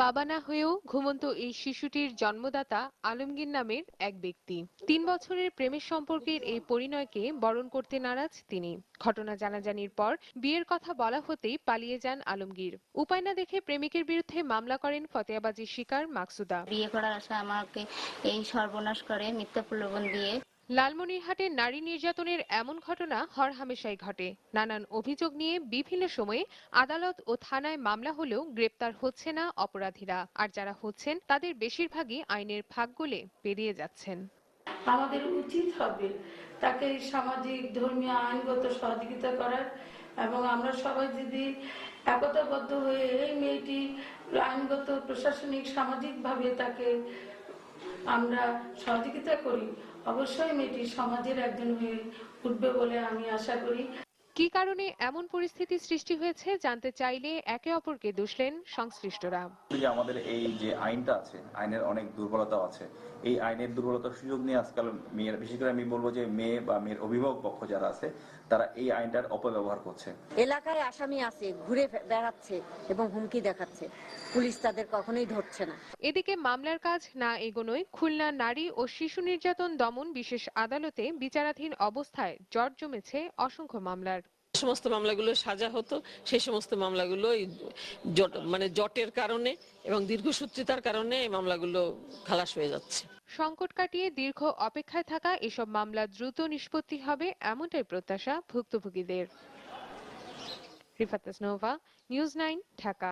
বাবা না হয়েও ঘুমন্ত এই শিশুটির জন্মদাতা আলমগীর নামের এক ব্যক্তি 3 বছরের প্রেমের সম্পর্কের এই পরিণয়কে বরণ করতে নারাজ তিনি। ঘটনা জানাজানির পর বিয়ের কথা বলা হতেই পালিয়ে যান আলমগীর। উপায় না দেখে প্রেমিকের বিরুদ্ধে মামলা করেন ফতেয়াবাজির শিকার মাকসুদা। বিয়ে করার আশা আমাকে এই সর্বনাশ করে মিথ্যা প্রলোভন দিয়ে। লালমনিরহাটে নারী নির্যাতনের এমন ঘটনা হরহামেশাই ঘটে। নানান অভিযোগ নিয়ে বিভিন্ন সময়ে আদালত ও থানায় মামলা হলেও গ্রেপ্তার হচ্ছে না অপরাধীরা। আর যারা হচ্ছেন তাদের বেশিরভাগই আইনের ফাঁক গলে পেরিয়ে যাচ্ছেন। আমাদের উচিত হবে তাকে সামাজিক, ধর্মীয়, আইনগত সহযোগিতা করার, এবং আমরা সবাই যদি একতাবদ্ধ হয়ে এই মেয়েটি আইনগত, প্রশাসনিক, সামাজিকভাবে তাকে আমরা সহযোগিতা করি, অবশ্যই মেয়েটি সমাজের একজন হয়ে উঠবে বলে আমি আশা করি। কি কারণে এমন পরিস্থিতি সৃষ্টি হয়েছে জানতে চাইলে একে অপরকে দুষলেন সংশ্লিষ্টরা। আমাদের এই যে আইনটা আছে, আইনের অনেক দুর্বলতা আছে। এই আইনের দুর্বলতার সুযোগ নিয়ে আজকাল মেয়ের, বিশেষ করে আমি বলবো যে মেয়ে বা মেয়ের অভিভাবক পক্ষ যারা আছে তারা এই আইনটার অপব্যবহার করছে। এলাকায় আসামি আছে, ঘুরে বেড়াচ্ছে এবং হুমকি দেখাচ্ছে, পুলিশ তাদের কখনোই ধরছে না। এদিকে মামলার কাজ না এগোনোয় খুলনা নারী ও শিশু নির্যাতন দমন বিশেষ আদালতে বিচারাধীন অবস্থায় জট জমেছে অসংখ্য মামলার। সমস্ত মামলাগুলো সাজা হতো, সেই সমস্ত মামলাগুলো জটের কারণে এবং দীর্ঘসূত্রিতার কারণে এই মামলাগুলো খালাস হয়ে যাচ্ছে। সংকট কাটিয়ে দীর্ঘ অপেক্ষায় থাকা এসব মামলা দ্রুত নিষ্পত্তি হবে এমনটাই প্রত্যাশা ভুক্তভোগীদের। রিফাত নোভা, নিউজ 9, ঢাকা।